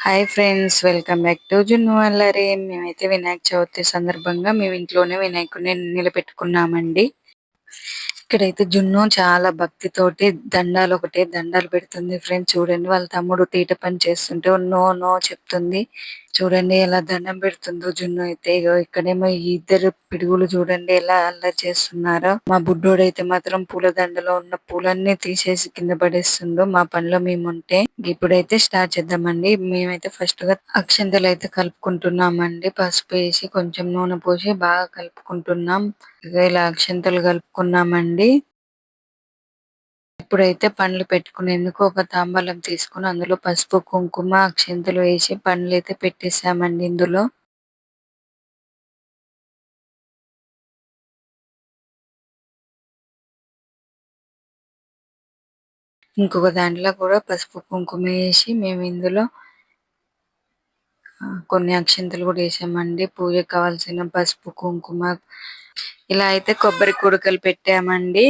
Hi friends, welcome back to జున్ను అల్లరి. మేమైతే వినాయక చవితి సందర్భంగా మేము ఇంట్లోనే వినాయకుడిని నిలబెట్టుకున్నామండి. ఇక్కడైతే జున్ను చాలా భక్తితోటి దండాలు పెడుతుంది ఫ్రెండ్స్. చూడండి, వాళ్ళ తమ్ముడు తీట పని చేస్తుంటే నో నో చెప్తుంది. చూడండి ఎలా దండం పెడుతుందో జున్ను అయితే. ఇగో ఇక్కడేమో ఈ ఇద్దరు పిడుగులు చూడండి ఎలా అల్లరి చేస్తున్నారో. మా బుడ్డోడైతే మాత్రం పూలదండలో ఉన్న పూలన్నీ తీసేసి కింద పడేస్తుండో. మా పనిలో మేముంటే ఇప్పుడైతే స్టార్ట్ చేద్దామండి. మేమైతే ఫస్ట్ గా అక్షంతలు అయితే కలుపుకుంటున్నామండి. పసుపు వేసి కొంచెం నూనె పోసి బాగా కలుపుకుంటున్నాం. ఇక ఇలా అక్షంతలు కలుపుకున్నామండి. ఇప్పుడైతే పండ్లు పెట్టుకునేందుకు ఒక తాంబూలం తీసుకుని అందులో పసుపు, కుంకుమ, అక్షింతలు వేసి పండ్లు అయితే పెట్టేసామండి. ఇందులో ఇంకొక దాంట్లో కూడా పసుపు, కుంకుమ వేసి మేము ఇందులో కొన్ని అక్షింతలు కూడా వేసామండి. పూజకు కావాల్సిన పసుపు, కుంకుమ. ఇలా అయితే కొబ్బరి కుడకలు పెట్టామండి.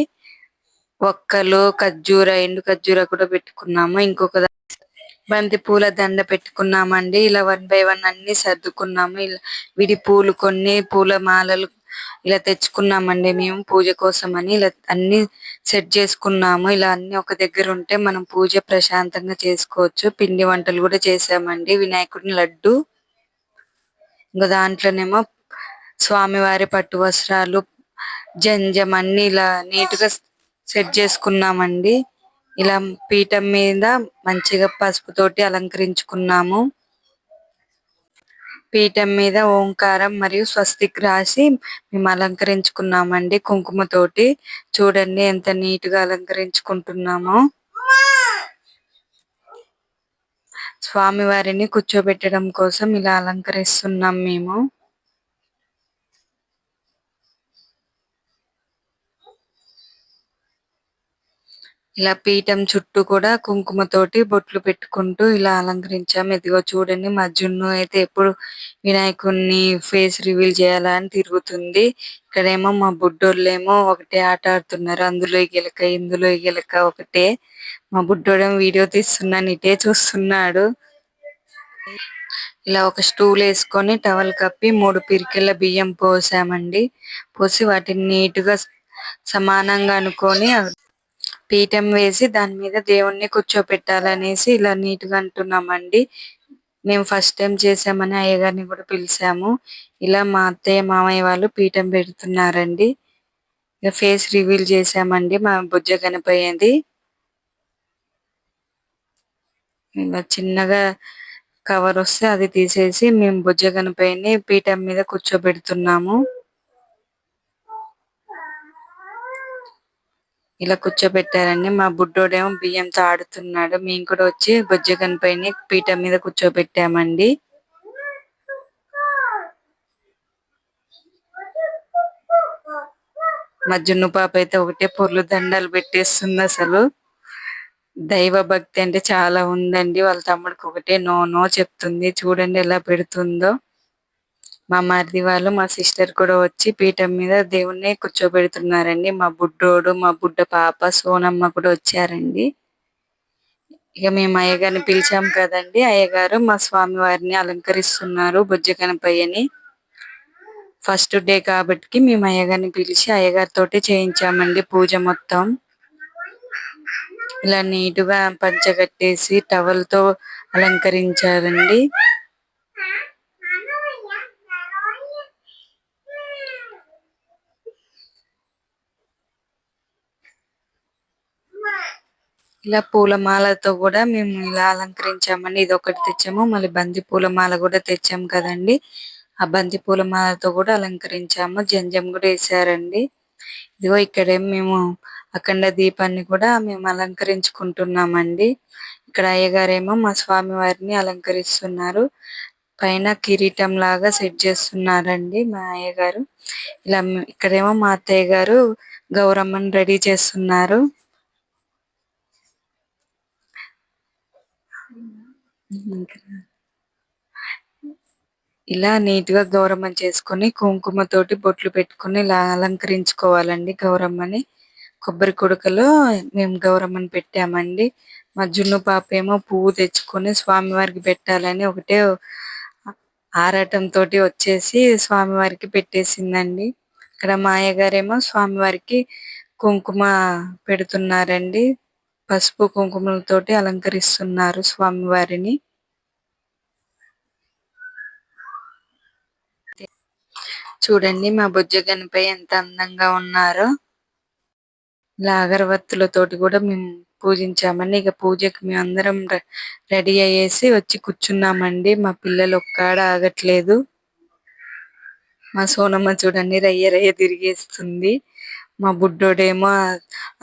ఒక్కలు, ఎండు ఖర్జూర కూడా పెట్టుకున్నాము. ఇంకొక బంతి పూల దండ పెట్టుకున్నామండి. ఇలా 1 బై 1 అన్ని సర్దుకున్నాము. ఇలా విడి పూలు, కొన్ని పూల మాలలు ఇలా తెచ్చుకున్నామండి మేము పూజ కోసం అని. ఇలా అన్ని సెట్ చేసుకున్నాము. ఇలా అన్ని ఒక దగ్గర ఉంటే మనం పూజ ప్రశాంతంగా చేసుకోవచ్చు. పిండి వంటలు కూడా చేసామండి. వినాయకుడిని లడ్డు, ఇంకా దాంట్లోనేమో స్వామివారి పట్టు వస్త్రాలు, జంజం అన్ని ఇలా నీట్ గా సెట్ చేసుకున్నామండి. ఇలా పీఠం మీద మంచిగా పసుపుతోటి అలంకరించుకున్నాము. పీఠం మీద ఓంకారం మరియు స్వస్తిక్ రాసి మేము అలంకరించుకున్నామండి కుంకుమతోటి. చూడండి ఎంత నీట్ గా అలంకరించుకుంటున్నామో. స్వామివారిని కూర్చోబెట్టడం కోసం ఇలా అలంకరిస్తున్నాం మేము. ఇలా పీఠం చుట్టూ కూడా కుంకుమతోటి బొట్లు పెట్టుకుంటూ ఇలా అలంకరించాం. ఇదిగో చూడండి, మా జున్ను అయితే ఎప్పుడు వినాయకుడిని ఫేస్ రివీల్ చేయాలా అని తిరుగుతుంది. ఇక్కడేమో మా బుడ్డోళ్ళేమో ఒకటే ఆట ఆడుతున్నారు. అందులో గెలక ఇందులో గెలక ఒకటే. మా బుడ్డోడేమో వీడియో తీస్తున్నాను ఇటే చూస్తున్నాడు. ఇలా ఒక స్టూల్ వేసుకొని టవల్ కప్పి 3 పిరికెళ్ళ బియ్యం పోసామండి. పోసి వాటిని నీట్ గా సమానంగా అనుకొని పీఠం వేసి దాని మీద దేవుణ్ణి కూర్చోపెట్టాలనేసి ఇలా నీట్ గా అంటున్నామండి. మేము ఫస్ట్ టైం చేసామని అయ్యగారిని కూడా పిలిచాము. ఇలా మా అత్తయ్య, మామయ్య వాళ్ళు పీఠం పెడుతున్నారండి. ఇక ఫేస్ రివీల్ చేసామండి మా బుజ్జ గణపయ్యది. ఇలా చిన్నగా కవర్ వస్తే అది తీసేసి మేము బుజ్జ గణపయ్యని పీఠం మీద కూర్చోబెడుతున్నాము. ఇలా కూర్చోబెట్టారండి. మా బుడ్డోడేమో బియ్యంతో ఆడుతున్నాడు. మేము కూడా వచ్చి బుజ్జ గణపయ్యని పీఠం మీద కూర్చోబెట్టామండి. మా జున్ను పాప అయితే ఒకటే పొర్లు దండాలు పెట్టేస్తుంది. అసలు దైవ భక్తి అంటే చాలా ఉందండి. వాళ్ళ తమ్ముడికి ఒకటే నో నో చెప్తుంది. చూడండి ఎలా పెడుతుందో. మా మరిది వాళ్ళు, మా సిస్టర్ కూడా వచ్చి పీఠం మీద దేవుణ్ణి కూర్చోబెడుతున్నారండి. మా బుడ్డోడు, మా బుడ్డ పాప సోనమ్మ కూడా వచ్చారండి. ఇక మేము అయ్యగారిని పిలిచాం కదండి. అయ్యగారు మా స్వామి వారిని అలంకరిస్తున్నారు బుజ్జ గణపయ్యని. ఫస్ట్ డే కాబట్టి మేము అయ్యగారిని పిలిచి అయ్యగారితోటి చేయించామండి పూజ మొత్తం. ఇలా నీటుగా పంచ కట్టేసి టవల్ తో అలంకరించారండి. ఇలా పూలమాలతో కూడా మేము ఇలా అలంకరించామండి. ఇది ఒకటి తెచ్చాము, మళ్ళీ బంతి పూలమాల కూడా తెచ్చాము కదండి. ఆ బంతి పూలమాలతో కూడా అలంకరించాము. జంజం కూడా వేసారండి. ఇదిగో ఇక్కడే మేము అఖండ దీపాన్ని కూడా మేము అలంకరించుకుంటున్నామండి. ఇక్కడ అయ్యగారేమో మా స్వామి వారిని అలంకరిస్తున్నారు. పైన కిరీటం లాగా సెట్ చేస్తున్నారండి మా అయ్యగారు. ఇలా ఇక్కడేమో మా అత్తయ్య గారు గౌరమ్మని రెడీ చేస్తున్నారు. ఇలా నీట్ గా గౌరమ్మని చేసుకొని కుంకుమతోటి బొట్లు పెట్టుకొని ఇలా అలంకరించుకోవాలండి గౌరమ్మని. కొబ్బరి కుడకలో మేము గౌరమ్మని పెట్టామండి. మా జున్ను పాప ఏమో పువ్వు తెచ్చుకొని స్వామివారికి పెట్టాలని ఒకటే ఆరాటం తోటి వచ్చేసి స్వామివారికి పెట్టేసిందండి. ఇక్కడ మా అయ్యగారేమో స్వామివారికి కుంకుమ పెడుతున్నారండి. పసుపు కుంకుమలతోటి అలంకరిస్తున్నారు స్వామివారిని. చూడండి మా బుజ్జ గణపయ్య ఎంత అందంగా ఉన్నారో. ఇలా అగరవత్తులతోటి కూడా మేము పూజించామండి. ఇక పూజకి మేము అందరం రెడీ అయ్యేసి వచ్చి కూర్చున్నామండి. మా పిల్లలు ఒక్కాడ ఆగట్లేదు. మా సోనమ్మ చూడండి రయ్య రయ్య తిరిగేస్తుంది. మా బుడ్డోడేమో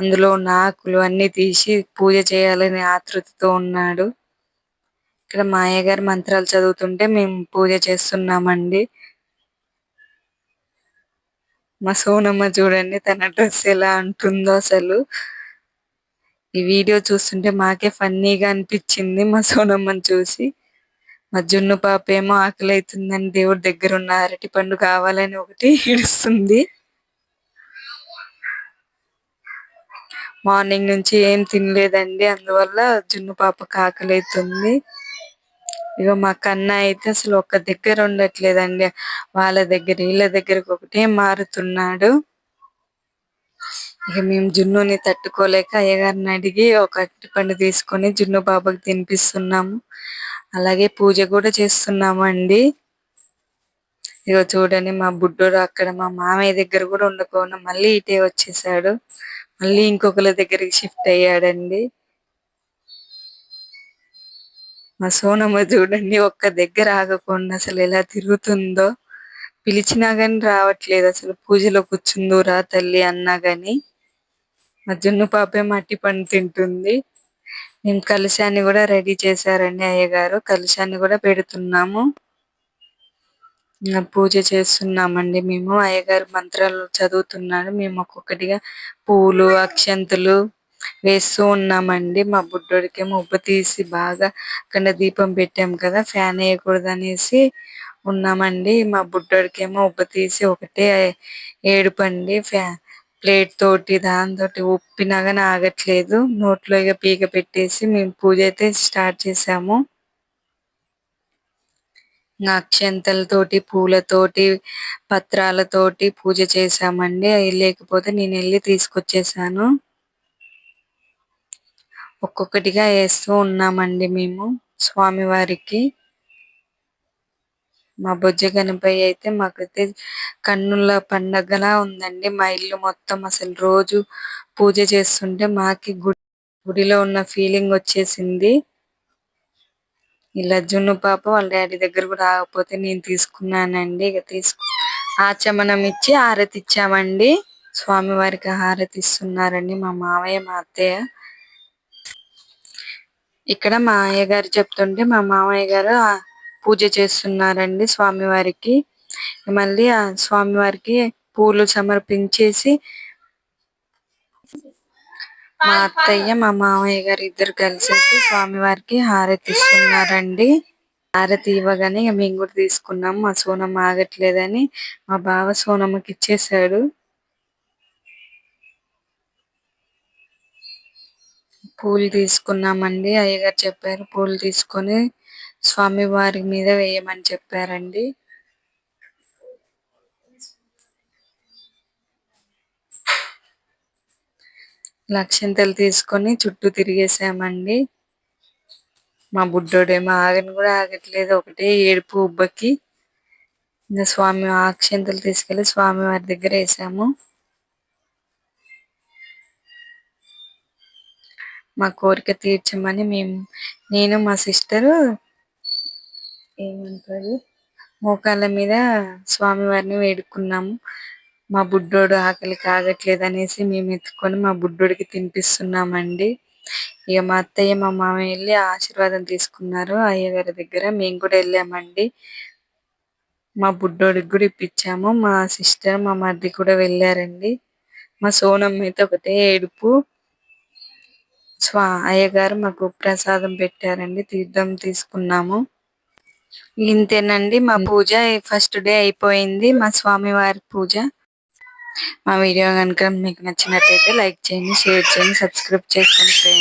అందులో ఉన్న ఆకులు అన్ని తీసి పూజ చేయాలని ఆతృతతో ఉన్నాడు. ఇక్కడ మా అయ్యగారు మంత్రాలు చదువుతుంటే మేము పూజ చేస్తున్నామండి. మా సోనమ్మ చూడండి తన డ్రెస్ ఎలా అంటుందో అసలు. ఈ వీడియో చూస్తుంటే మాకే ఫన్నీగా అనిపించింది మా సోనమ్మని చూసి. మా జున్ను పాప ఏమో ఆకలి అవుతుందని దేవుడి దగ్గర ఉన్న అరటి పండు కావాలని ఒకటి ఏడుస్తుంది. మార్నింగ్ నుంచి ఏం తినలేదండి, అందువల్ల జున్ను పాపకు ఆకలి అవుతుంది. ఇక మా కన్న అయితే అసలు ఒక్క దగ్గర ఉండట్లేదండి. వాళ్ళ దగ్గర వీళ్ళ దగ్గరకు ఒకటే మారుతున్నాడు. ఇక మేము జున్నుని తట్టుకోలేక అయ్యగారిని అడిగి ఒక అరటిపండు తీసుకొని జున్ను పాపకు తినిపిస్తున్నాము. అలాగే పూజ కూడా చేస్తున్నాము అండి. ఇక చూడండి మా బుడ్డోడు అక్కడ మా మామయ్య దగ్గర కూడా ఉండకుండా మళ్ళీ ఇటే వచ్చేసాడు. మళ్ళీ ఇంకొకరి దగ్గరికి షిఫ్ట్ అయ్యాడండి. మా సోనమ్మ చూడండి ఒక్క దగ్గర ఆగకుండా అసలు ఎలా తిరుగుతుందో. పిలిచినా గాని రావట్లేదు, అసలు పూజలో కూర్చుందురా తల్లి అన్నా గాని. మా జున్ను పాపే మట్టి పండు తింటుంది. మేము కలశాన్ని కూడా రెడీ చేశారండి అయ్యగారు. కలశాన్ని కూడా పెడుతున్నాము. పూజ చేస్తున్నామండి మేము. అయ్యగారు మంత్రాలు చదువుతున్నాడు. మేము ఒక్కొక్కటిగా పూలు అక్షంతులు వేస్తూ ఉన్నామండి. మా బుడ్డోడికేమో ఉబ్బ తీసి బాగా అక్కడ దీపం పెట్టాం కదా, ఫ్యాన్ వేయకూడదు అనేసి ఉన్నామండి. మా బుడ్డోడికేమో ఉబ్బ తీసి ఒకటే ఏడుపండి. ప్లేట్ తోటి దాంతోటి ఉప్పినా కానీ ఆగట్లేదు. నోట్లో ఇక పీక పెట్టేసి మేము పూజ అయితే స్టార్ట్ చేసాము. అక్షంతలతోటి పూలతోటి పత్రాలతోటి పూజ చేసామండి. అవి లేకపోతే నేను వెళ్ళి తీసుకొచ్చేసాను. ఒక్కొక్కటిగా వేస్తూ ఉన్నామండి మేము స్వామివారికి. మా బొజ్జ గణపయ్య అయితే మాకైతే కన్నుల పండగలా ఉందండి. మా ఇల్లు మొత్తం అసలు రోజు పూజ చేస్తుంటే మాకి గుడిలో ఉన్న ఫీలింగ్ వచ్చేసింది. ఇలా జున్ను పాప వాళ్ళ డాడీ దగ్గర కూడా ఆగకపోతే నేను తీసుకున్నానండి. ఇక ఆచమనం ఇచ్చి హారతి ఇచ్చామండి. స్వామివారికి హారతి ఇస్తున్నారండి మా మావయ్య మా అత్తయ్య. ఇక్కడ మా అయ్య గారు చెప్తుంటే మా మామయ్య గారు పూజ చేస్తున్నారండి స్వామివారికి. మళ్ళీ ఆ స్వామివారికి పూలు సమర్పించేసి మా అత్తయ్య మా మామయ్య గారు ఇద్దరు కలిసేసి స్వామివారికి హారతి ఇస్తున్నారండి. హారతి ఇవ్వగానే మేము కూడా తీసుకున్నాం. మా సోనమ్మ ఆగట్లేదని మా బావ సోనమ్మకి ఇచ్చేసాడు. పూలు తీసుకున్నామండి. అయ్యగారు చెప్పారు పూలు తీసుకొని స్వామి వారి మీద వేయమని చెప్పారండి. అక్షింతలు తీసుకొని చుట్టూ తిరిగేసామండి. మా బుడ్డోడేమో ఆగని కూడా ఆగట్లేదు, ఒకటే ఏడుపు ఉబ్బకి. ఇంకా స్వామి అక్షింతలు తీసుకెళ్లి స్వామి వారి దగ్గర వేసాము. మా కోరిక తీర్చమని నేను మా సిస్టరు ఏమంటారు మోకాళ్ళ మీద స్వామివారిని వేడుకున్నాము. మా బుడ్డోడు ఆకలికి ఆగట్లేదు అనేసి మేము ఎత్తుకొని మా బుడ్డోడికి తినిపిస్తున్నామండి. ఇక మా అత్తయ్య మా మామయ్య వెళ్ళి ఆశీర్వాదం తీసుకున్నారు అయ్యగారి దగ్గర. మేము కూడా వెళ్ళామండి. మా బుడ్డోడికి కూడా ఇప్పించాము. మా సిస్టర్ మా మరిది కూడా వెళ్ళారండి. మా సోనమ్మ అయితే ఒకటే ఏడుపు. అయ్యగారు మాకు ప్రసాదం పెట్టారండి, తీర్థం తీసుకున్నాము. ఇంతేనండి మా పూజ. ఫస్ట్ డే అయిపోయింది మా స్వామి వారి పూజ. మా వీడియో కనుక మీకు నచ్చినట్లయితే లైక్ చేయండి, షేర్ చేయండి, సబ్స్క్రైబ్ చేసుకోండి.